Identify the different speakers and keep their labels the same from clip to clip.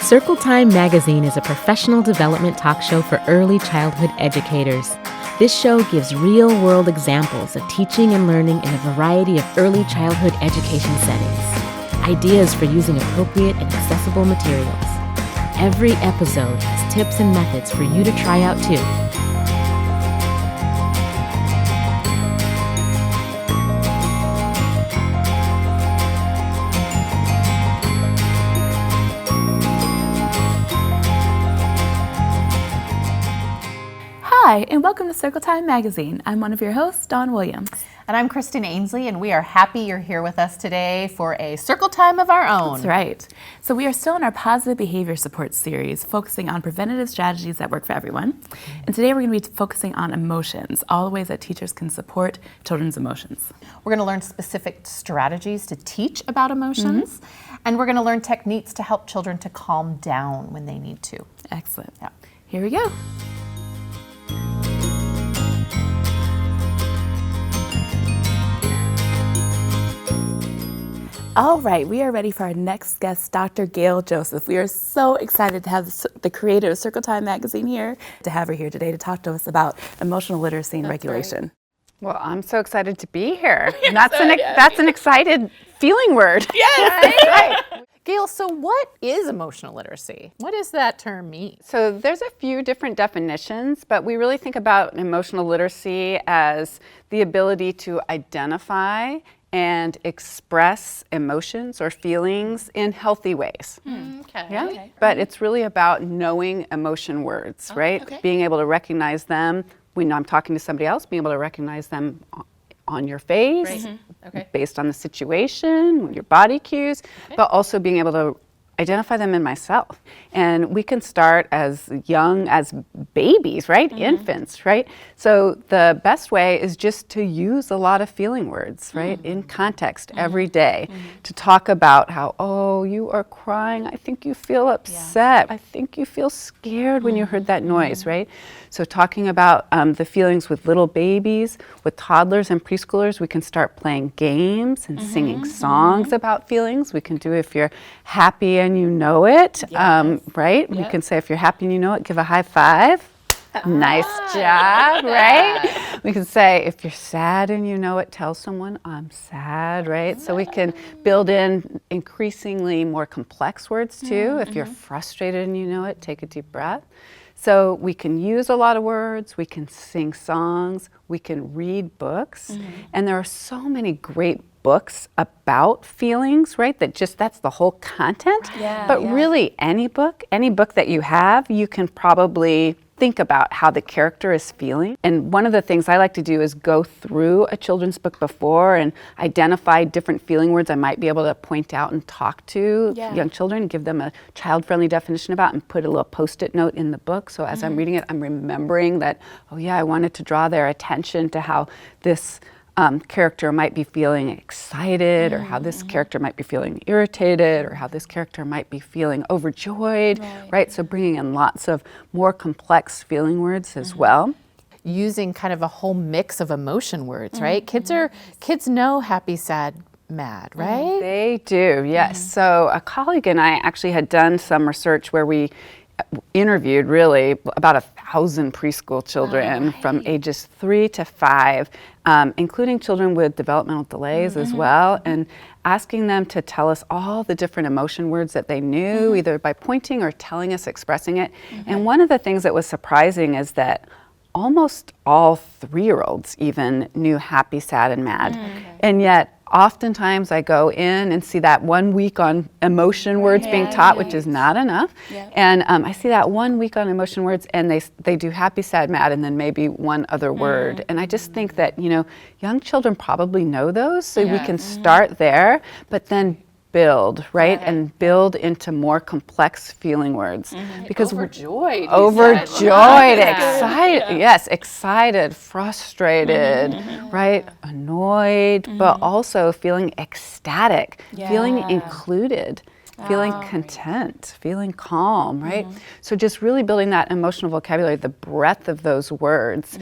Speaker 1: Circle Time Magazine is a professional development talk show for early childhood educators. This show gives real-world examples of teaching and learning in a variety of early childhood education settings. Ideas for using appropriate and accessible materials. Every episode has tips and methods for you to try out too.
Speaker 2: Hi, and welcome to Circle Time Magazine. I'm one of your hosts, Dawn Williams.
Speaker 3: And I'm Kristen Ainsley, and we are happy you're here with us today for a circle time of our own.
Speaker 2: That's right. So we are still in our positive behavior support series, focusing on preventative strategies that work for everyone. And today we're going to be focusing on emotions, all the ways that teachers can support children's emotions.
Speaker 3: We're going to learn specific strategies to teach about emotions, and we're going to learn techniques to help children to calm down when they need to.
Speaker 2: Excellent. Yeah. Here we go. All right, we are ready for our next guest, Dr. Gail Joseph. We are so excited to have the creator of Circle Time Magazine here, to have her here today to talk to us about emotional literacy and regulation.
Speaker 4: Right. Well, I'm so excited to be here. And that's an excited feeling word.
Speaker 3: Yes, right. Gail, so what is emotional literacy? What does that term mean?
Speaker 4: So there's a few different definitions, but we really think about emotional literacy as the ability to identify and express emotions or feelings in healthy ways.
Speaker 3: Okay.
Speaker 4: Yeah?
Speaker 3: Okay.
Speaker 4: But it's really about knowing emotion words, right?
Speaker 3: Okay.
Speaker 4: Being able to recognize them when I'm talking to somebody else, being able to recognize them on your face,
Speaker 3: Okay.
Speaker 4: based on the situation, your body cues, but also being able to identify them in myself. And we can start as young as babies, right? Infants, right? So the best way is just to use a lot of feeling words, right? In context every day to talk about how, oh, you are crying. I think you feel upset. I think you feel scared when you heard that noise, right? So talking about the feelings with little babies, with toddlers and preschoolers, we can start playing games and singing songs about feelings. We can do if you're happy and you know it, right? We can say if you're happy and you know it, give a high five. Nice job, right? We can say if you're sad and you know it, tell someone I'm sad, right? So we can build in increasingly more complex words too. If you're frustrated and you know it, take a deep breath. So we can use a lot of words, we can sing songs, we can read books, and there are so many great books about feelings, right? That's the whole content. Really any book that you have, you can probably think about how the character is feeling. And one of the things I like to do is go through a children's book before and identify different feeling words I might be able to point out and talk to young children, give them a child-friendly definition about, and put a little post-it note in the book. So as I'm reading it, I'm remembering that, oh yeah, I wanted to draw their attention to how this character might be feeling excited, or how this character might be feeling irritated, or how this character might be feeling overjoyed, right? So bringing in lots of more complex feeling words as well.
Speaker 3: Using kind of a whole mix of emotion words, right? Kids know happy, sad, mad, right?
Speaker 4: They do, yes. So a colleague and I actually had done some research where we interviewed really about 1,000 preschool children from ages 3 to 5, including children with developmental delays as well, and asking them to tell us all the different emotion words that they knew, either by pointing or telling us, expressing it. And one of the things that was surprising is that almost all 3-year-olds even knew happy, sad, and mad. And yet oftentimes I go in and see that 1 week on emotion words being taught, which is not enough. And I see that 1 week on emotion words, and they do happy, sad, mad, and then maybe one other word. And I just think that, young children probably know those, so we can start there, but then build, right? And build into more complex feeling words. Because
Speaker 3: Overjoyed,
Speaker 4: excited, yes, excited, frustrated, right? Annoyed, but also feeling ecstatic, feeling included. feeling content, feeling calm, right? So just really building that emotional vocabulary, the breadth of those words.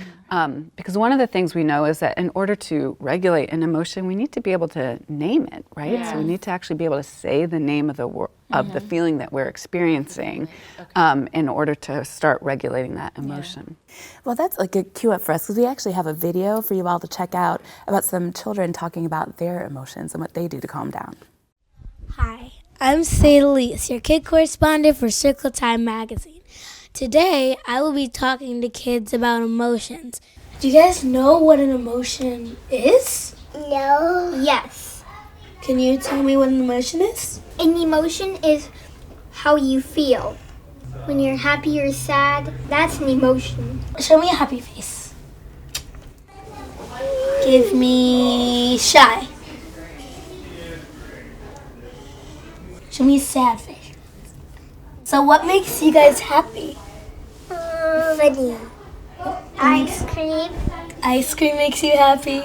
Speaker 4: Because one of the things we know is that in order to regulate an emotion, we need to be able to name it, right? So we need to actually be able to say the name of the of the feeling that we're experiencing in order to start regulating that emotion.
Speaker 2: Well, that's a good cue up for us, because we actually have a video for you all to check out about some children talking about their emotions and what they do to calm down.
Speaker 5: Hi, I'm Sadalise, your kid correspondent for Circle Time magazine. Today, I will be talking to kids about emotions. Do you guys know what an emotion is?
Speaker 6: No.
Speaker 5: Yes. Can you tell me what an emotion is?
Speaker 6: An emotion is how you feel. When you're happy or sad, that's an emotion.
Speaker 5: Show me a happy face. Give me shy. Show me a sad face. So what makes you guys happy?
Speaker 6: Funny. Ice cream.
Speaker 5: Ice cream makes you happy.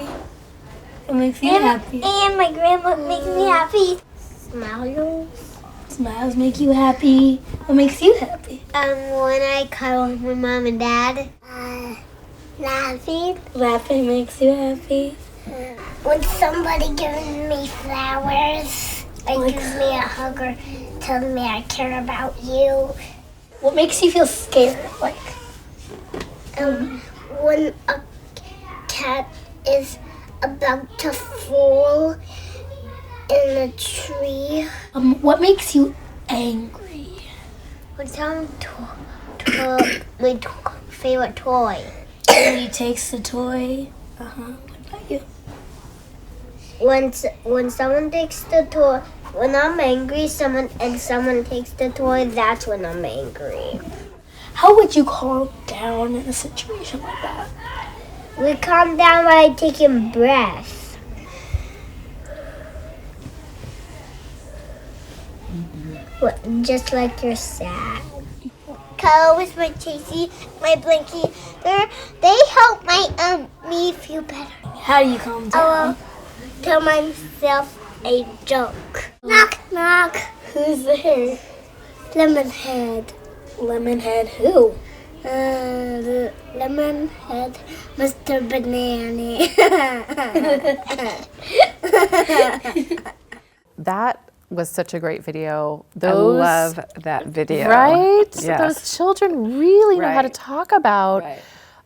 Speaker 5: What makes you happy?
Speaker 6: And my grandma makes me happy. Smiles.
Speaker 5: Smiles make you happy. What makes you happy?
Speaker 6: When I cuddle with my mom and dad. Laughing.
Speaker 5: Laughing makes you happy.
Speaker 6: When somebody gives me flowers, or gives me a hug, or tells me I care about you.
Speaker 5: What makes you feel scared? Like,
Speaker 6: When a cat is about to fall in a tree.
Speaker 5: what makes you angry?
Speaker 6: When someone took my favorite toy.
Speaker 5: When he takes the toy. What about you?
Speaker 6: When someone takes the toy, when I'm angry, someone takes the toy, that's when I'm angry.
Speaker 5: How would you calm down in a situation like that?
Speaker 6: We calm down by taking breaths. Just like you're sad. Cuddle with my Chasey, my Blinky. They help me feel better.
Speaker 5: How do you calm down?
Speaker 6: Tell myself a joke. Knock, knock.
Speaker 5: Who's there?
Speaker 6: Lemonhead.
Speaker 5: Lemonhead who?
Speaker 6: Lemonhead, Mr. Banana.
Speaker 3: That was such a great video.
Speaker 4: I love that video.
Speaker 3: Right?
Speaker 4: Yes.
Speaker 3: Those children really know how to
Speaker 4: Right.
Speaker 3: talk about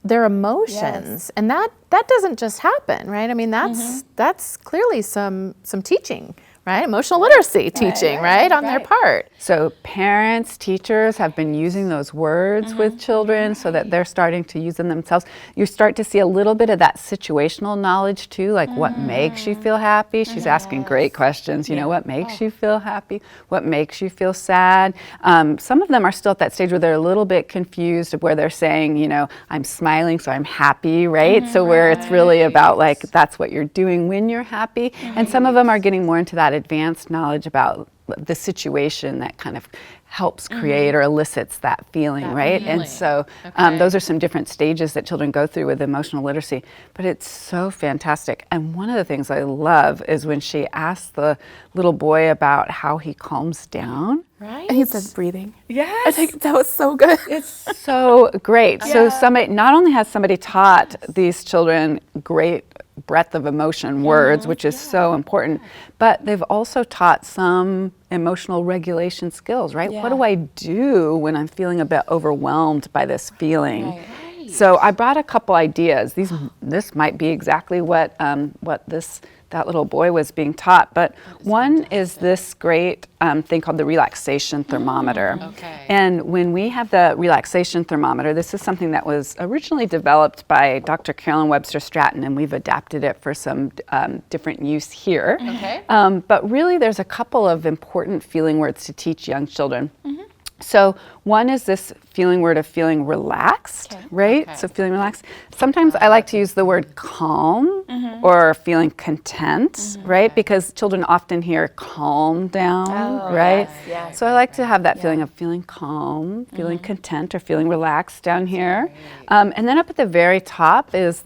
Speaker 3: their emotions. And that doesn't just happen, right? I mean, that's clearly some teaching, right? Emotional literacy teaching, right? On their part.
Speaker 4: So parents, teachers have been using those words with children so that they're starting to use them themselves. You start to see a little bit of that situational knowledge too, like what makes you feel happy? She's asking great questions, you know, what makes you feel happy? What makes you feel sad? Some of them are still at that stage where they're a little bit confused of where they're saying, you know, I'm smiling, so I'm happy, right? So where it's really about like, that's what you're doing when you're happy. And some of them are getting more into that advanced knowledge about the situation that kind of helps create or elicits that feeling, right? And so those are some different stages that children go through with emotional literacy, but it's so fantastic. And one of the things I love is when she asks the little boy about how he calms down.
Speaker 2: Right? And he says breathing.
Speaker 4: Yes.
Speaker 2: I think that was so good.
Speaker 4: It's so great. So somebody, not only has somebody taught these children great breadth of emotion words, which is so important, but they've also taught some emotional regulation skills, right? What do I do when I'm feeling a bit overwhelmed by this feeling? So I brought a couple ideas. This might be exactly what that little boy was being taught, but one is this great thing called the relaxation thermometer. And when we have the relaxation thermometer, this is something that was originally developed by Dr. Carolyn Webster Stratton, and we've adapted it for some different use here. But really there's a couple of important feeling words to teach young children. So one is this feeling word of feeling relaxed, right? So feeling relaxed. Sometimes I like to use the word calm or feeling content, right? Because children often hear calm down, right? So I like to have that feeling of feeling calm, feeling content, or feeling relaxed down here. And then up at the very top is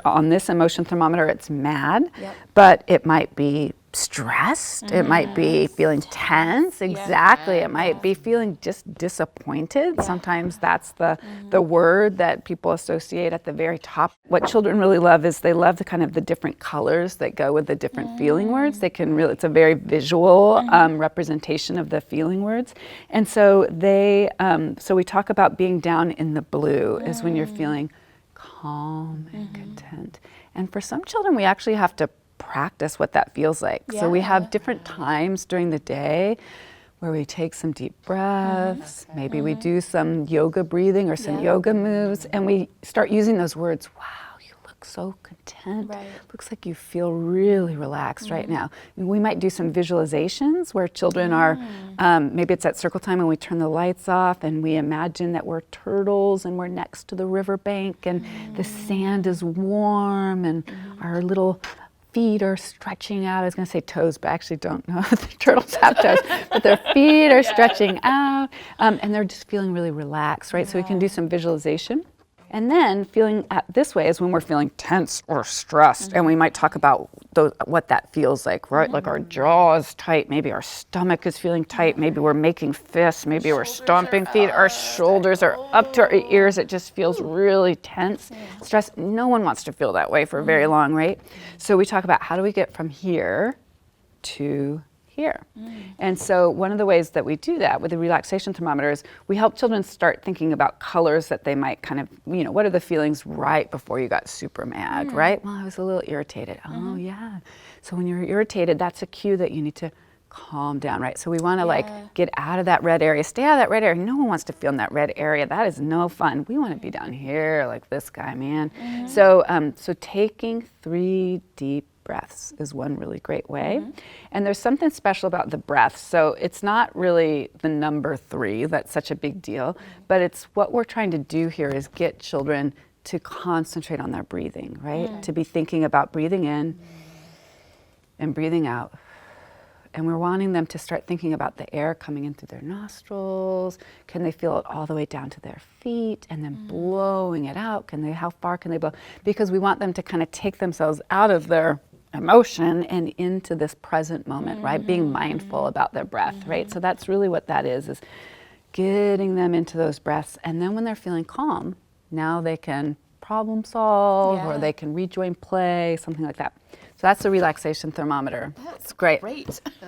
Speaker 4: on this emotion thermometer, it's mad, but it might be stressed. It might be feeling tense. Exactly. It might be feeling just disappointed. Sometimes that's the word that people associate at the very top. What children really love is they love the kind of the different colors that go with the different feeling words. They can really, it's a very visual representation of the feeling words. And so so we talk about being down in the blue is when you're feeling calm and content. And for some children, we actually have to practice what that feels like. So we have different times during the day where we take some deep breaths, maybe we do some yoga breathing or some yoga moves, and we start using those words. Wow, you look so content. Looks like you feel really relaxed right now. We might do some visualizations where children are, maybe it's at circle time and we turn the lights off and we imagine that we're turtles and we're next to the riverbank and the sand is warm and our little feet are stretching out. I was going to say toes, but I actually don't know if the turtles have toes, but their feet are stretching out, and they're just feeling really relaxed, right? So we can do some visualization. And then feeling this way is when we're feeling tense or stressed, and we might talk about what that feels like, right? Like our jaw is tight, maybe our stomach is feeling tight, maybe we're making fists, maybe we're stomping feet, our shoulders are up to our ears, it just feels really tense, stressed. No one wants to feel that way for very long, right? So we talk about how do we get from here to here. And so one of the ways that we do that with the relaxation thermometer is we help children start thinking about colors that they might kind of, what are the feelings right before you got super mad, right? Well, I was a little irritated. Oh, yeah. So when you're irritated, that's a cue that you need to calm down, right? So we want to get out of that red area, stay out of that red area. No one wants to feel in that red area. That is no fun. We want to be down here like this guy, man. So taking 3 deep breaths is one really great way. And there's something special about the breath. So it's not really the number 3 that's such a big deal, but it's what we're trying to do here is get children to concentrate on their breathing, right? To be thinking about breathing in and breathing out. And we're wanting them to start thinking about the air coming in through their nostrils. Can they feel it all the way down to their feet and then blowing it out? How far can they blow? Because we want them to kind of take themselves out of their emotion and into this present moment, right? Being mindful about their breath, right? So that's really what that is getting them into those breaths. And then when they're feeling calm, now they can problem solve or they can rejoin play, something like that. So that's the relaxation thermometer. It's great.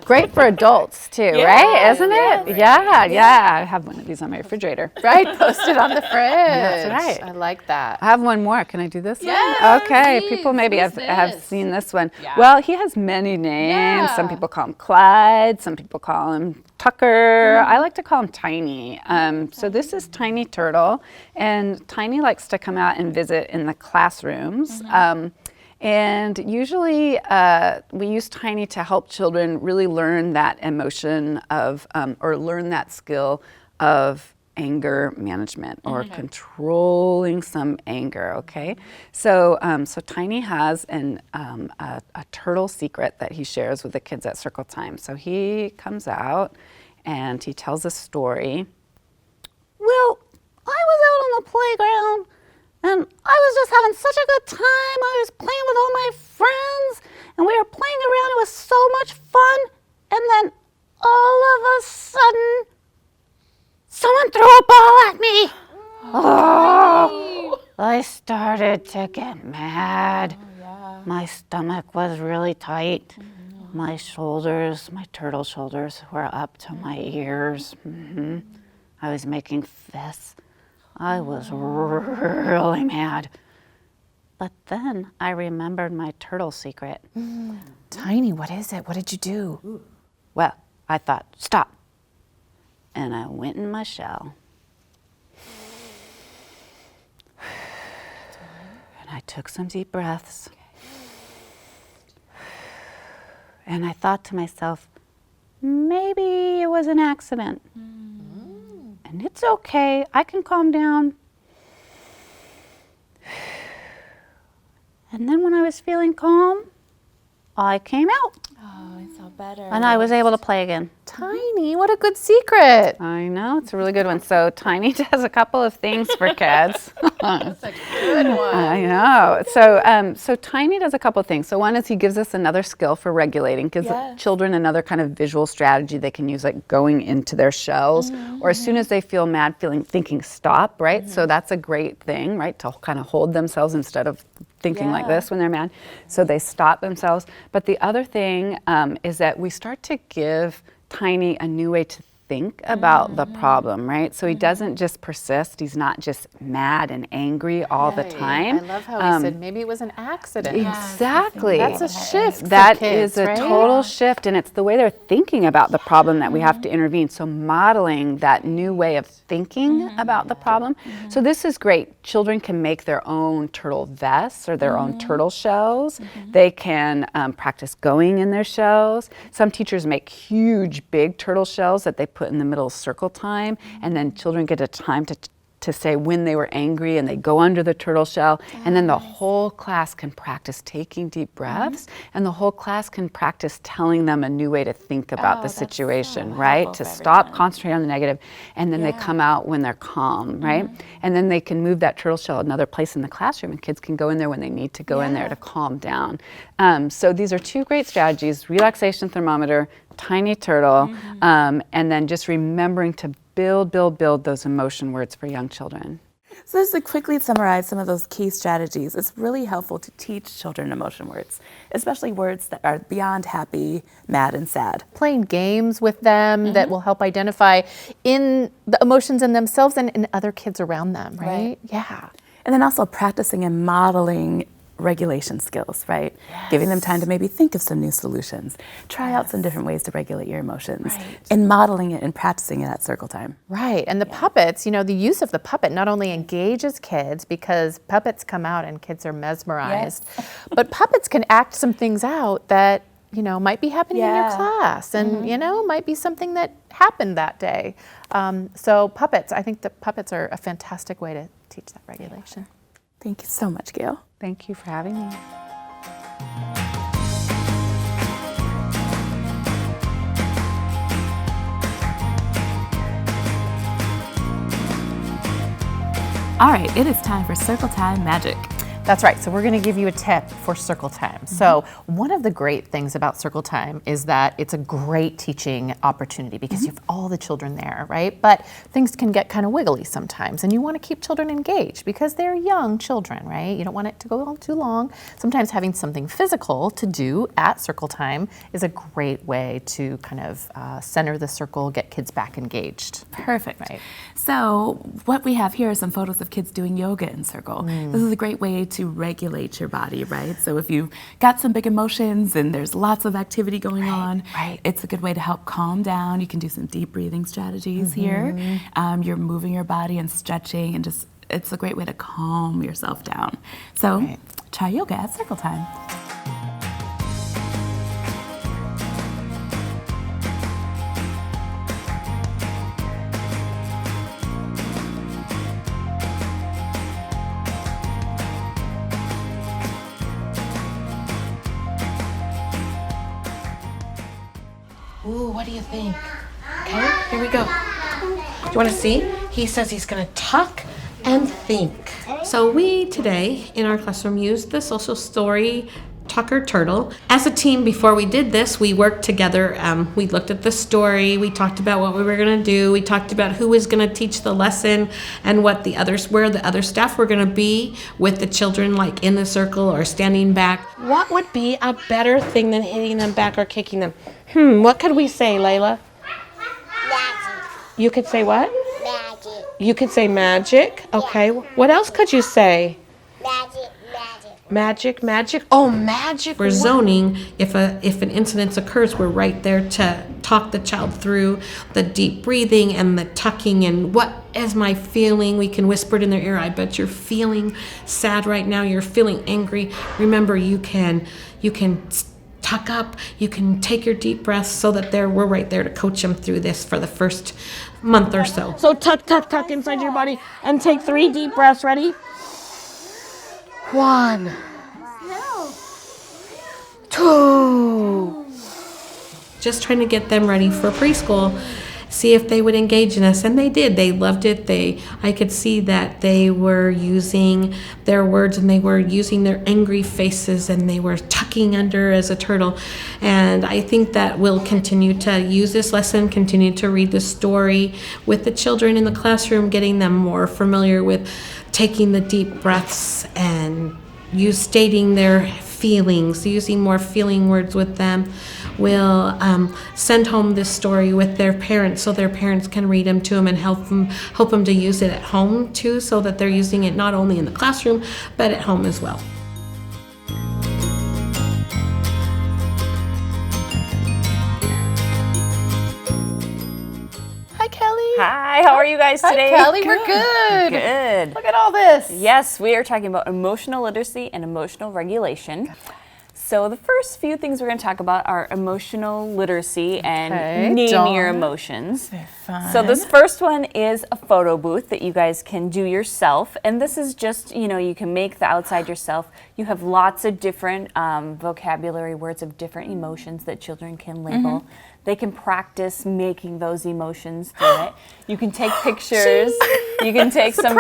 Speaker 4: Great for adults too, right? Isn't it? Yeah. I have one of these on my refrigerator.
Speaker 3: Right, posted on the fridge.
Speaker 4: That's right.
Speaker 3: I like that.
Speaker 4: I have one more. Can I do this one? Okay.
Speaker 3: Please.
Speaker 4: People maybe
Speaker 3: Who's
Speaker 4: have
Speaker 3: this?
Speaker 4: seen this one.
Speaker 3: Yeah.
Speaker 4: Well, he has many names. Some people call him Clyde. Some people call him Tucker. I like to call him Tiny. So this is Tiny Turtle, and Tiny likes to come out and visit in the classrooms. And usually we use Tiny to help children really learn that emotion of, or learn that skill of anger management or controlling some anger, okay? So Tiny has a turtle secret that he shares with the kids at Circle Time. So he comes out and he tells a story. Well, I was out on the playground and I was just having such a good time. I was playing with all my friends, and we were playing around. It was so much fun. And then all of a sudden, someone threw a ball at me. Oh, I started to get mad. My stomach was really tight. My shoulders, my turtle shoulders were up to my ears. I was making fists. I was really mad. But then I remembered my turtle secret.
Speaker 3: Tiny, what is it? What did you do?
Speaker 4: Well, I thought, stop. And I went in my shell. And I took some deep breaths. And I thought to myself, maybe it was an accident. And it's okay, I can calm down. And then when I was feeling calm, I came out.
Speaker 2: Oh, it's all better.
Speaker 4: And I was able to play again.
Speaker 3: Tiny, what a good secret.
Speaker 4: I know, it's a really good one. So Tiny does a couple of things for kids.
Speaker 3: That's a good one.
Speaker 4: I know. So Tiny does a couple of things. So one is he gives us another skill for regulating, gives children another kind of visual strategy they can use, like going into their shells, or as soon as they feel mad, thinking stop, right? So that's a great thing, right? To kind of hold themselves instead of thinking like this when they're mad. So they stop themselves. But the other thing is that we start to give Tiny a new way to think about the problem, right? So he doesn't just persist. He's not just mad and angry all the time.
Speaker 3: I love how he said maybe it was an accident.
Speaker 4: Exactly.
Speaker 3: That's a shift.
Speaker 4: That
Speaker 3: for kids,
Speaker 4: is a
Speaker 3: right?
Speaker 4: total shift, and it's the way they're thinking about the problem that we have to intervene. So modeling that new way of thinking about the problem. So this is great. Children can make their own turtle vests or their own turtle shells. They can practice going in their shells. Some teachers make huge, big turtle shells that they put in the middle of circle time, and then children get a time to say when they were angry, and they go under the turtle shell, and then the whole class can practice taking deep breaths, and the whole class can practice telling them a new way to think about the situation, right? To stop concentrating on the negative, and then they come out when they're calm, right? And then they can move that turtle shell another place in the classroom, and kids can go in there when they need to go in there to calm down. So these are two great strategies: relaxation thermometer, Tiny turtle, and then just remembering to build those emotion words for young children.
Speaker 2: So just to quickly summarize some of those key strategies, it's really helpful to teach children emotion words, especially words that are beyond happy, mad, and sad.
Speaker 3: Playing games with them that will help identify in the emotions in themselves and in other kids around them, right? Yeah.
Speaker 2: And then also practicing and modeling regulation skills, right? Giving them time to maybe think of some new solutions, try out some different ways to regulate your emotions, and modeling it and practicing it at circle time.
Speaker 3: Right, and the puppets, the use of the puppet not only engages kids because puppets come out and kids are mesmerized, but puppets can act some things out that, might be happening in your class and, might be something that happened that day. So puppets, I think that puppets are a fantastic way to teach that regulation.
Speaker 2: Thank you so much, Gail.
Speaker 4: Thank you for having me.
Speaker 2: All right, it is time for Circle Time Magic.
Speaker 3: That's right. So we're going to give you a tip for circle time. So one of the great things about circle time is that it's a great teaching opportunity because you have all the children there, right? But things can get kind of wiggly sometimes, and you want to keep children engaged because they're young children, right? You don't want it to go on too long. Sometimes having something physical to do at circle time is a great way to kind of center the circle, get kids back engaged.
Speaker 2: Perfect.
Speaker 3: Right.
Speaker 2: So what we have here are some photos of kids doing yoga in circle. This is a great way to regulate your body, right? So if you've got some big emotions and there's lots of activity going on, it's a good way to help calm down. You can do some deep breathing strategies here. You're moving your body and stretching, and just it's a great way to calm yourself down. So try yoga at circle time.
Speaker 7: Ooh, what do you think? Okay, here we go. Do you want to see? He says he's going to tuck and think. So we today in our classroom used the social story Tucker Turtle. As a team, before we did this, we worked together. We looked at the story. We talked about what we were going to do. We talked about who was going to teach the lesson and where the other staff were going to be with the children, like in the circle or standing back. What would be a better thing than hitting them back or kicking them? What could we say, Layla?
Speaker 6: Magic.
Speaker 7: You could say what?
Speaker 6: Magic.
Speaker 7: You could say magic. Okay. What else could you say?
Speaker 6: Magic.
Speaker 7: Magic. Oh, magic. We're zoning. If an incident occurs, we're right there to talk the child through the deep breathing and the tucking and what is my feeling. We can whisper it in their ear. I bet you're feeling sad right now. You're feeling angry. Remember, you can tuck up. You can take your deep breaths so that we're right there to coach them through this for the first month or so. So tuck inside your body and take 3 deep breaths. Ready? 1, Just trying to get them ready for preschool, see if they would engage in us, and they did. They loved it. I could see that they were using their words, and they were using their angry faces, and they were tucking under as a turtle. And I think that we'll continue to use this lesson, continue to read the story with the children in the classroom, getting them more familiar with taking the deep breaths and stating their feelings, using more feeling words with them. We'll send home this story with their parents so their parents can read them to them and help them to use it at home too, so that they're using it not only in the classroom but at home as well.
Speaker 2: Hi, Kelly.
Speaker 8: Hi, how are you guys today?
Speaker 3: Hi, Kelly, we're good.
Speaker 8: Good.
Speaker 3: Look at all this.
Speaker 8: Yes, we are talking about emotional literacy and emotional regulation. So the first few things we're going to talk about are emotional literacy and name your emotions. So this first one is a photo booth that you guys can do yourself. And this is just, you can make the outside yourself. You have lots of different vocabulary words of different emotions that children can label. They can practice making those emotions through it. You can take pictures. You can take some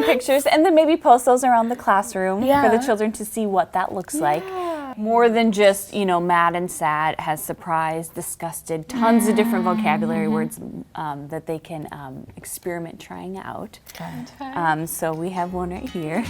Speaker 8: pictures and then maybe post those around the classroom for the children to see what that looks like. More than just, mad and sad, has surprised, disgusted, tons of different vocabulary words that they can experiment trying out. So we have one right here.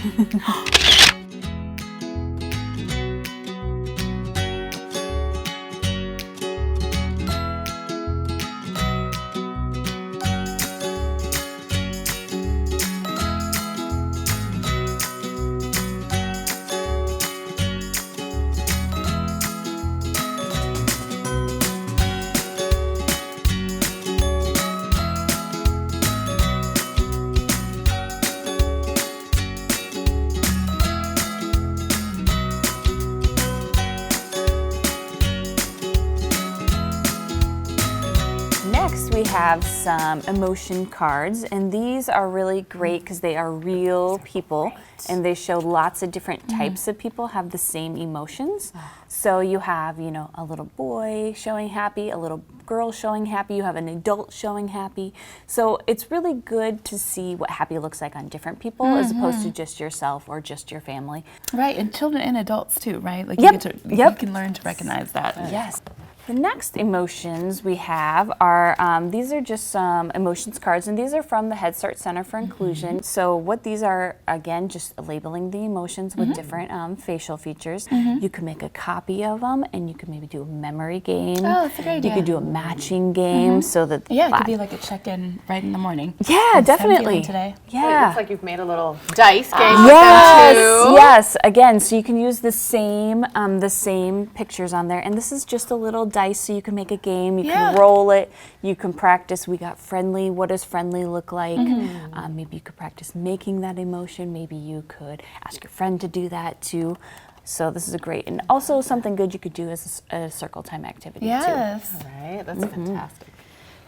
Speaker 8: Next, we have some emotion cards, and these are really great because they are real people, and they show lots of different types of people have the same emotions. So you have, a little boy showing happy, a little girl showing happy, you have an adult showing happy. So it's really good to see what happy looks like on different people as opposed to just yourself or just your family.
Speaker 2: Right, and children and adults too, right? Like
Speaker 8: you
Speaker 2: can learn to recognize that.
Speaker 8: Yes. The next emotions we have are, these are just some emotions cards, and these are from the Head Start Center for Inclusion. So what these are, again, just labeling the emotions with different facial features. You can make a copy of them, and you can maybe do a memory game.
Speaker 2: Oh, that's a great idea.
Speaker 8: You could do a matching game so that
Speaker 2: it could be like a check-in right in the morning.
Speaker 8: Yeah, definitely.
Speaker 2: Today.
Speaker 3: It looks like you've made a little dice game
Speaker 8: Yes,
Speaker 3: with them too.
Speaker 8: yes. Again, so you can use the same pictures on there, and this is just a little dice, so you can make a game. You can roll it. You can practice. We got friendly. What does friendly look like? Maybe you could practice making that emotion. Maybe you could ask your friend to do that too. So this is a great, and also something good you could do as a circle time activity too.
Speaker 3: All right, that's fantastic.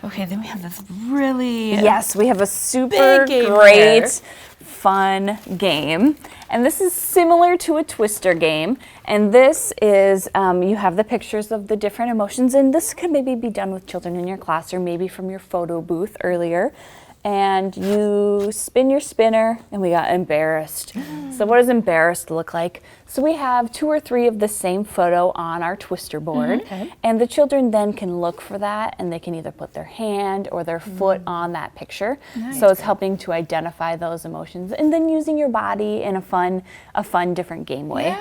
Speaker 2: Okay, then we have this really
Speaker 8: Yes, we have a super great, fun game. And this is similar to a Twister game. And this is, you have the pictures of the different emotions. And this can maybe be done with children in your class or maybe from your photo booth earlier. And you spin your spinner, and we got embarrassed. So what does embarrassed look like? So we have 2 or 3 of the same photo on our Twister board, and the children then can look for that, and they can either put their hand or their foot on that picture. So it's helping to identify those emotions, and then using your body in a fun different game way.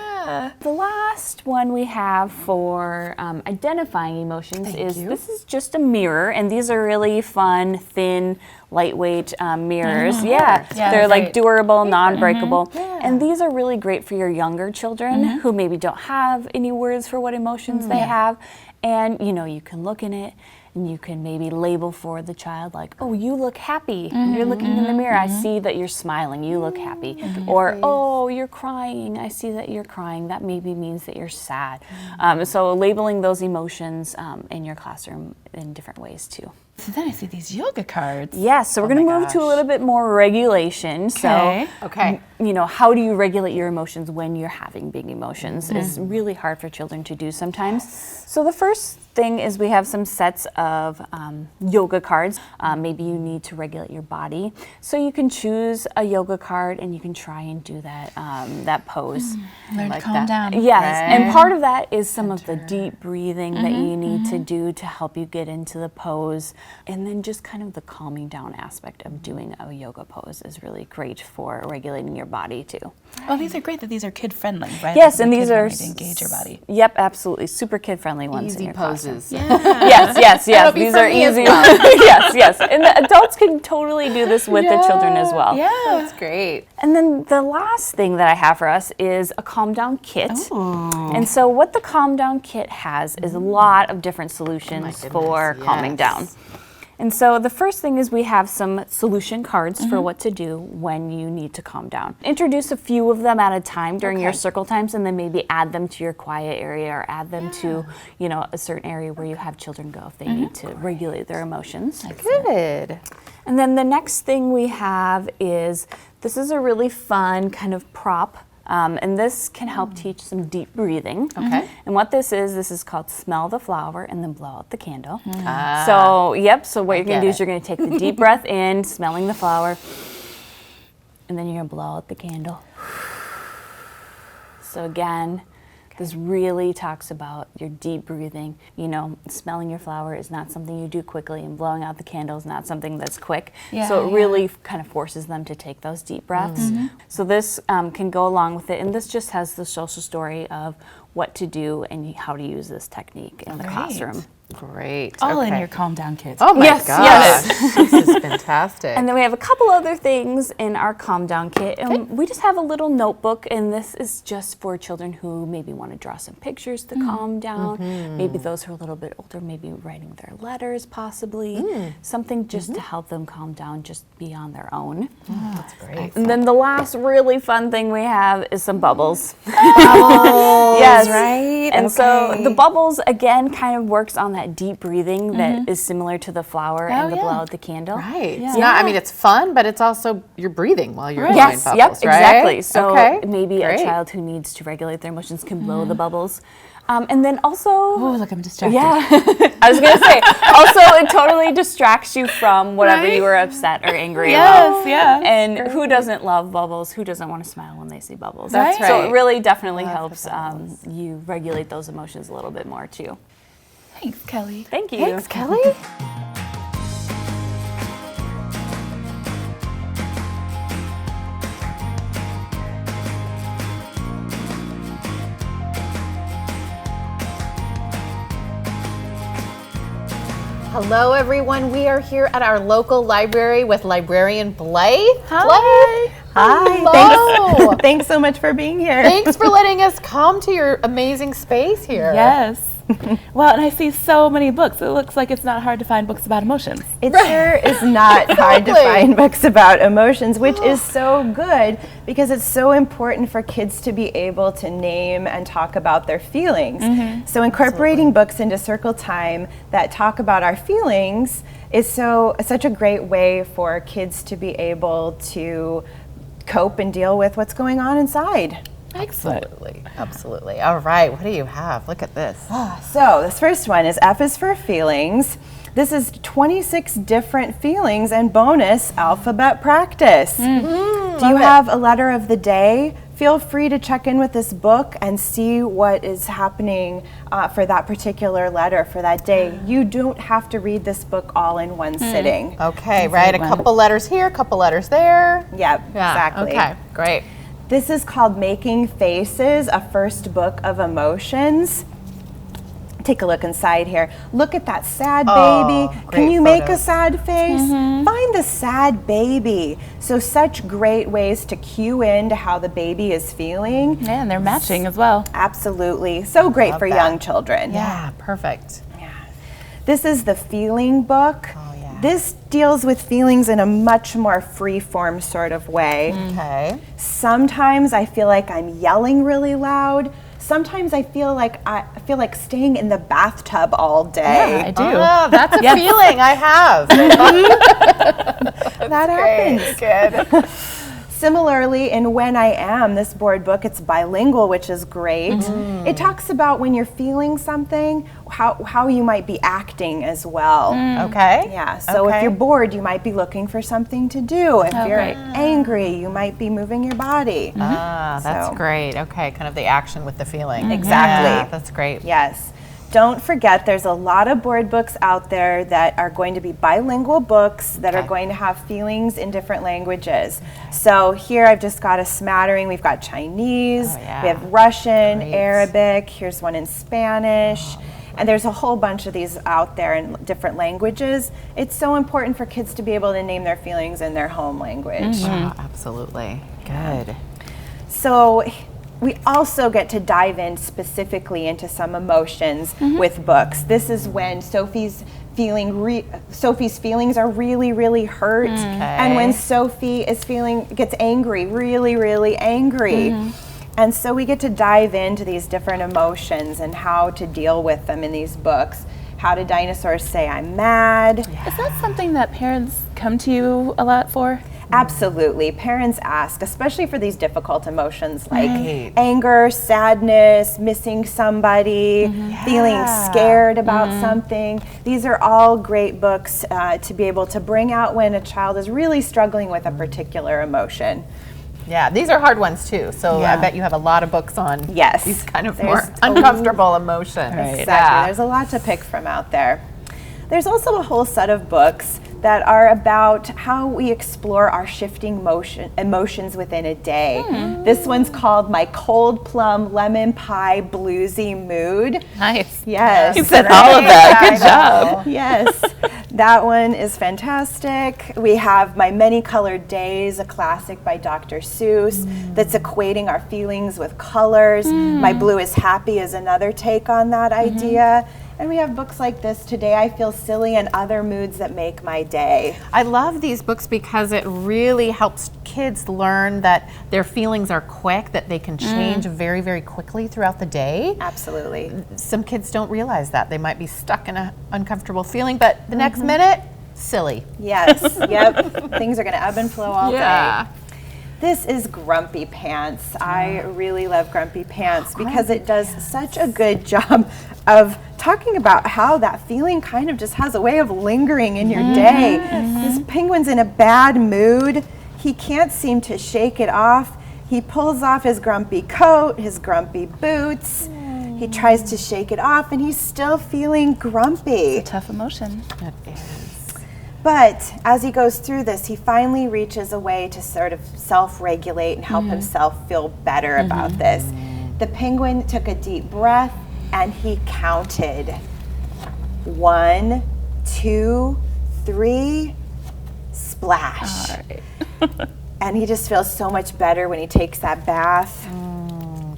Speaker 8: The last one we have for identifying emotions this is just a mirror, and these are really fun, thin, lightweight mirrors. They're like durable, non-breakable. And these are really great for your younger children who maybe don't have any words for what emotions they have. And you can look in it and you can maybe label for the child like, oh, you look happy. You're looking in the mirror. I see that you're smiling. You look happy. Or, oh, you're crying. I see that you're crying. That maybe means that you're sad. So labeling those emotions in your classroom in different ways too.
Speaker 2: So then I see these yoga cards.
Speaker 8: Yes, so we're going to move to a little bit more regulation.
Speaker 2: Okay.
Speaker 8: So, how do you regulate your emotions when you're having big emotions is really hard for children to do sometimes. So the first thing is we have some sets of yoga cards. Maybe you need to regulate your body. So you can choose a yoga card and you can try and do that pose.
Speaker 2: Learn to calm down.
Speaker 8: Yes, and part of that is some of the deep breathing that you need to do to help you get into the pose. And then just kind of the calming down aspect of doing a yoga pose is really great for regulating your body too.
Speaker 2: Oh, these are great that these are kid friendly, right?
Speaker 8: Yes, and these are
Speaker 2: to engage your body.
Speaker 8: Yep, absolutely, super kid friendly ones.
Speaker 3: Easy
Speaker 8: in your
Speaker 3: poses.
Speaker 8: Yes. These are easy. Yes, and the adults can totally do this with the children as well.
Speaker 2: Yeah,
Speaker 3: That's great.
Speaker 8: And then the last thing that I have for us is a calm down kit. And so what the calm down kit has is a lot of different solutions for calming down. And so the first thing is we have some solution cards for what to do when you need to calm down. Introduce a few of them at a time during your circle times, and then maybe add them to your quiet area or add them to, a certain area where you have children go if they need to regulate their emotions.
Speaker 3: Good.
Speaker 8: And then the next thing we have is, this is a really fun kind of prop. And this can help teach some deep breathing.
Speaker 3: Okay.
Speaker 8: And what this is called smell the flower and then blow out the candle. So what you're going to do is you're going to take the deep breath in, smelling the flower, and then you're going to blow out the candle. So again, this really talks about your deep breathing. Smelling your flower is not something you do quickly, and blowing out the candle is not something that's quick. So it really kind of forces them to take those deep breaths. So this can go along with it, and this just has the social story of what to do and how to use this technique in the classroom.
Speaker 3: Great.
Speaker 2: All in your calm down kit.
Speaker 3: Oh my gosh.
Speaker 8: Yes.
Speaker 3: This is fantastic.
Speaker 8: And then we have a couple other things in our calm down kit. And we just have a little notebook, and this is just for children who maybe want to draw some pictures to calm down. Maybe those who are a little bit older, maybe writing their letters possibly. Something just to help them calm down, just be on their own.
Speaker 3: That's great.
Speaker 8: And then the last really fun thing we have is some bubbles.
Speaker 3: Bubbles,
Speaker 8: Yes.
Speaker 3: right?
Speaker 8: And so the bubbles, again, kind of works on that deep breathing that is similar to the flower and the blow out the candle.
Speaker 3: Right. It's not, it's fun, but it's also you're breathing while you're doing
Speaker 8: Yes,
Speaker 3: bubbles, right?
Speaker 8: exactly. So maybe
Speaker 3: great.
Speaker 8: a child who needs to regulate their emotions can blow the bubbles. And then also...
Speaker 2: Oh, look, I'm distracted.
Speaker 8: Yeah. I was going to say, also it totally distracts you from whatever you were upset or angry about. And who doesn't love bubbles? Who doesn't want to smile when they see bubbles?
Speaker 3: That's right.
Speaker 8: So it really definitely helps you regulate those emotions a little bit more too.
Speaker 2: Thanks, Kelly.
Speaker 8: Thank you.
Speaker 3: Thanks, Kelly. Hello, everyone. We are here at our local library with librarian Blythe.
Speaker 2: Hi.
Speaker 3: Hello.
Speaker 9: Thanks so much for being here.
Speaker 3: Thanks for letting us come to your amazing space here.
Speaker 2: Yes. Well, and I see so many books. It looks like it's not hard to find books about emotions.
Speaker 9: It sure is not hard to find books about emotions, which is so good because it's so important for kids to be able to name and talk about their feelings. So incorporating books into circle time that talk about our feelings is such a great way for kids to be able to cope and deal with what's going on inside.
Speaker 3: Absolutely. All right, what do you have? Look at this.
Speaker 9: So this first one is F is for feelings. This is 26 different feelings and bonus alphabet practice. Do you have a letter of the day? Feel free to check in with this book and see what is happening for that particular letter for that day. You don't have to read this book all in one sitting.
Speaker 3: Okay, right, a couple letters here, a couple letters there.
Speaker 9: Yep, exactly.
Speaker 3: Okay, great.
Speaker 9: This is called Making Faces, a first book of emotions. Take a look inside here. Look at that sad baby. Can you make a sad face? Find the sad baby. So such great ways to cue in to how the baby is feeling.
Speaker 2: Yeah, and they're matching as well.
Speaker 9: Absolutely. So great for young children.
Speaker 3: Yeah, perfect.
Speaker 9: This is the feeling book. This deals with feelings in a much more free-form sort of way.
Speaker 3: Okay.
Speaker 9: Sometimes I feel like I'm yelling really loud. sometimes I feel like staying in the bathtub all day.
Speaker 2: Yeah, I do.
Speaker 3: Oh, that's a feeling I have.
Speaker 9: That happens.
Speaker 3: Good.
Speaker 9: Similarly, in When I Am, this board book, it's bilingual, which is great. It talks about when you're feeling something, how you might be acting as well.
Speaker 3: Okay.
Speaker 9: Yeah, so if you're bored, you might be looking for something to do. If you're
Speaker 2: great.
Speaker 9: angry, you might be moving your body.
Speaker 3: Ah, that's
Speaker 9: So-
Speaker 3: great. Okay, kind of the action with the feeling.
Speaker 9: Exactly.
Speaker 3: Yeah, that's great.
Speaker 9: Yes. Don't forget, there's a lot of board books out there that are going to be bilingual books that are going to have feelings in different languages. So here I've just got a smattering. We've got Chinese, we have Russian, Arabic, here's one in Spanish. And there's a whole bunch of these out there in different languages. It's so important for kids to be able to name their feelings in their home language.
Speaker 3: Wow, absolutely. Good.
Speaker 9: So we also get to dive in specifically into some emotions with books. This is when Sophie's feelings are really, really hurt, and when Sophie gets angry, really, really angry. And so we get to dive into these different emotions and how to deal with them in these books. How do dinosaurs say I'm mad?
Speaker 2: Is that something that parents come to you a lot for?
Speaker 9: Absolutely. Parents ask, especially for these difficult emotions like anger, sadness, missing somebody, feeling scared about something. These are all great books to be able to bring out when a child is really struggling with a particular emotion.
Speaker 3: Yeah, these are hard ones too. So I bet you have a lot of books on these kind of more uncomfortable emotions.
Speaker 9: Exactly. There's a lot to pick from out there. There's also a whole set of books that are about how we explore our shifting emotions within a day. This one's called My Cold Plum Lemon Pie Bluesy Mood.
Speaker 2: Nice.
Speaker 9: Yes.
Speaker 2: You said all of that. Good job.
Speaker 9: Yes. That one is fantastic. We have My Many Colored Days, a classic by Dr. Seuss that's equating our feelings with colors. My Blue is Happy is another take on that idea. And we have books like this, Today I Feel Silly and Other Moods That Make My Day.
Speaker 3: I love these books because it really helps kids learn that their feelings are quick, that they can change very, very quickly throughout the day.
Speaker 9: Absolutely.
Speaker 3: Some kids don't realize that. They might be stuck in an uncomfortable feeling, but the next minute, silly.
Speaker 9: Yes, yep. Things are going to ebb and flow all day. This is Grumpy Pants. I really love Grumpy Pants because it does such a good job of talking about how that feeling kind of just has a way of lingering in your day. This penguin's in a bad mood. He can't seem to shake it off. He pulls off his grumpy coat, his grumpy boots. He tries to shake it off and he's still feeling grumpy.
Speaker 2: It's a tough emotion.
Speaker 3: It is.
Speaker 9: But as he goes through this, he finally reaches a way to sort of self-regulate and help himself feel better about this. The penguin took a deep breath and he counted 1, 2, 3, splash.
Speaker 2: All right.
Speaker 9: And he just feels so much better when he takes that bath.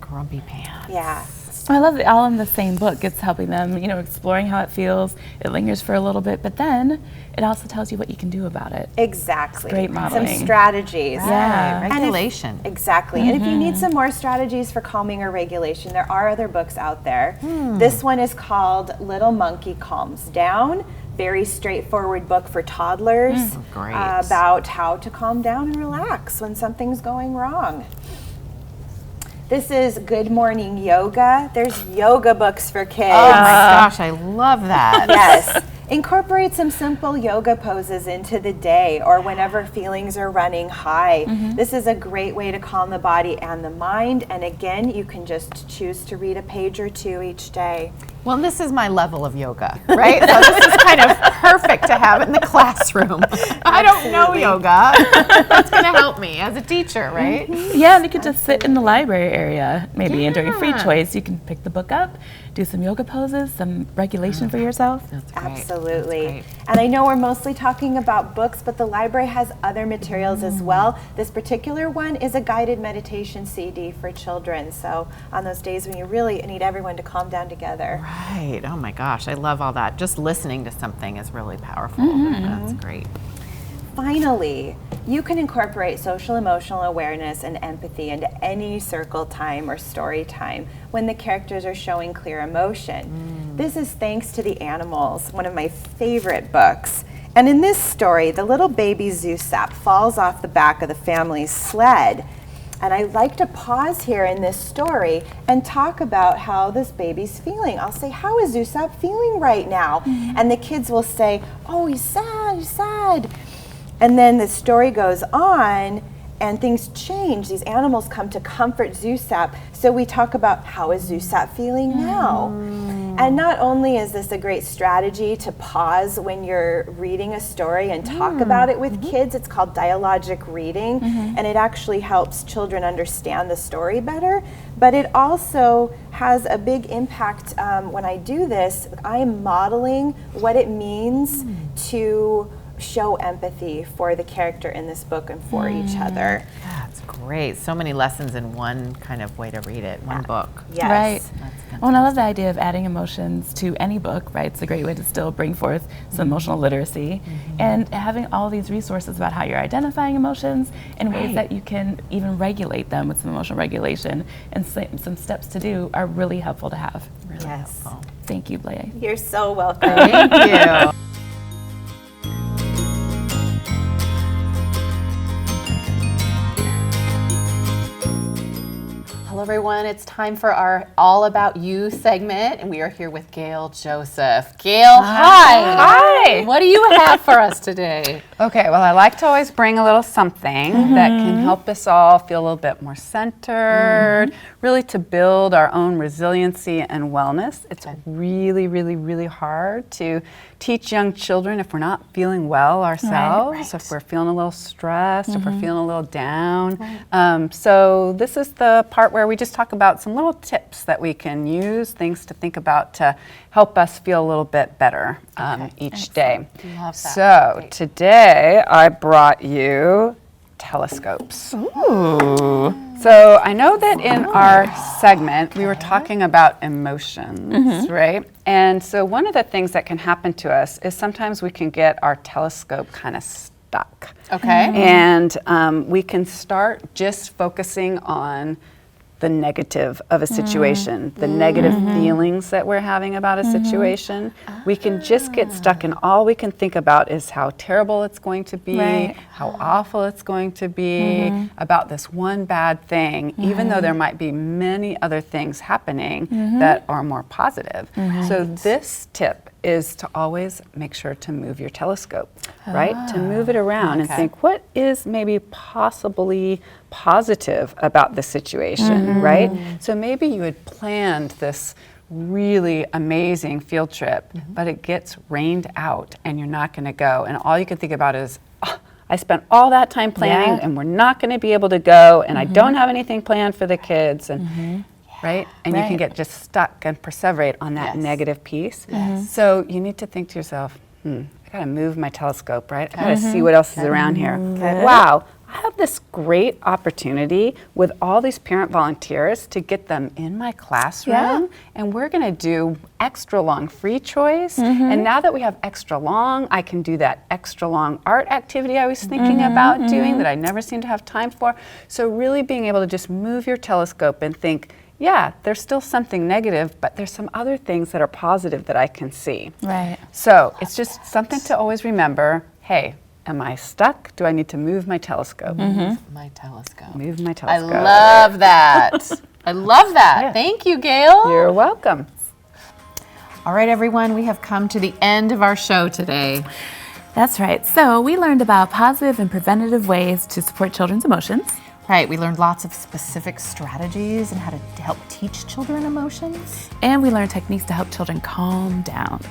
Speaker 3: Grumpy Pants.
Speaker 9: Yeah.
Speaker 2: I love it all in the same book. It's helping them, exploring how it feels. It lingers for a little bit, but then it also tells you what you can do about it.
Speaker 9: Exactly.
Speaker 2: It's great modeling.
Speaker 9: Some strategies.
Speaker 2: Yeah.
Speaker 3: Right. Regulation.
Speaker 9: Exactly. And if you need some more strategies for calming or regulation, there are other books out there. This one is called Little Monkey Calms Down. Very straightforward book for toddlers
Speaker 3: Great.
Speaker 9: about how to calm down and relax when something's going wrong. This is Good Morning Yoga. There's yoga books for kids.
Speaker 3: Oh my gosh, I love that.
Speaker 9: Yes. Incorporate some simple yoga poses into the day or whenever feelings are running high. This is a great way to calm the body and the mind. And again, you can just choose to read a page or two each day.
Speaker 3: Well, this is my level of yoga, right? So this is kind of perfect to have in the classroom. I don't know yoga. That's going to help me as a teacher, right?
Speaker 2: Yeah, and you could just sit in the library area, maybe, and during free choice, you can pick the book up, do some yoga poses, some regulation for yourself.
Speaker 3: That's great.
Speaker 9: Absolutely.
Speaker 3: That's great.
Speaker 9: And I know we're mostly talking about books, but the library has other materials as well. This particular one is a guided meditation CD for children. So on those days when you really need everyone to calm down together.
Speaker 3: Right. Oh my gosh, I love all that. Just listening to something is really powerful. That's great.
Speaker 9: Finally, you can incorporate social emotional awareness and empathy into any circle time or story time when the characters are showing clear emotion. This is thanks to The Animals, one of my favorite books. And in this story, the little baby Zusap falls off the back of the family's sled. And I like to pause here in this story and talk about how this baby's feeling. I'll say, how is Zusap feeling right now? And the kids will say, oh, he's sad, he's sad. And then the story goes on and things change. These animals come to comfort Zusap. So we talk about, how is Zusap feeling now? And not only is this a great strategy to pause when you're reading a story and talk about it with kids, it's called dialogic reading, and it actually helps children understand the story better. But it also has a big impact when I do this. I am modeling what it means to show empathy for the character in this book and for each other.
Speaker 10: That's great. So many lessons in one kind of way to read it, one book.
Speaker 9: Yes.
Speaker 2: Right.
Speaker 10: That's fantastic.
Speaker 2: Well, and I love the idea of adding emotions to any book, right? It's a great way to still bring forth some emotional literacy and having all these resources about how you're identifying emotions and ways that you can even regulate them with some emotional regulation and some steps to do are really helpful to have.
Speaker 10: Really helpful.
Speaker 2: Thank you, Blair.
Speaker 9: You're so welcome.
Speaker 10: Thank you. Hello everyone, it's time for our All About You segment, and we are here with Gail Joseph. Gail, hi!
Speaker 4: Hi!
Speaker 10: What do you have for us today?
Speaker 4: Okay, well, I like to always bring a little something that can help us all feel a little bit more centered, really to build our own resiliency and wellness. It's really, really, really hard to teach young children if we're not feeling well ourselves, if we're feeling a little stressed, if we're feeling a little down. So this is the part where we just talk about some little tips that we can use, things to think about to help us feel a little bit better each day.
Speaker 10: Love that.
Speaker 4: So today I brought you telescopes. Ooh. So I know that in our segment we were talking about emotions, right? And so one of the things that can happen to us is sometimes we can get our telescope kind of stuck.
Speaker 10: Okay.
Speaker 4: And we can start just focusing on the negative of a situation, the negative feelings that we're having about a situation. We can just get stuck and all we can think about is how terrible it's going to be, how awful it's going to be, about this one bad thing, even though there might be many other things happening that are more positive. So this tip is to always make sure to move your telescope, right? To move it around and think, what is maybe possibly positive about the situation, right? So maybe you had planned this really amazing field trip, but it gets rained out and you're not gonna go. And all you can think about is, oh, I spent all that time planning and we're not gonna be able to go and I don't have anything planned for the kids. And right? And you can get just stuck and perseverate on that negative piece. So you need to think to yourself, I gotta move my telescope, right? I gotta see what else is around here. Wow, I have this great opportunity with all these parent volunteers to get them in my classroom, and we're gonna do extra long free choice. And now that we have extra long, I can do that extra long art activity I was thinking about doing that I never seem to have time for. So really being able to just move your telescope and think, yeah, there's still something negative, but there's some other things that are positive that I can see.
Speaker 2: Right.
Speaker 4: So it's just something to always remember, hey, am I stuck? Do I need to move my telescope?
Speaker 10: My telescope.
Speaker 4: Move my
Speaker 10: I
Speaker 4: telescope.
Speaker 10: love that. I love that. Thank you, Gail.
Speaker 4: You're welcome.
Speaker 10: All right, everyone, we have come to the end of our show today.
Speaker 2: That's right. So we learned about positive and preventative ways to support children's emotions.
Speaker 10: Right, we learned lots of specific strategies and how to help teach children emotions.
Speaker 2: And we learned techniques to help children calm down.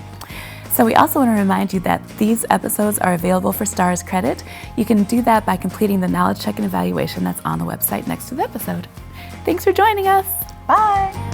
Speaker 2: So we also want to remind you that these episodes are available for STARS credit. You can do that by completing the knowledge check and evaluation that's on the website next to the episode. Thanks for joining us.
Speaker 10: Bye.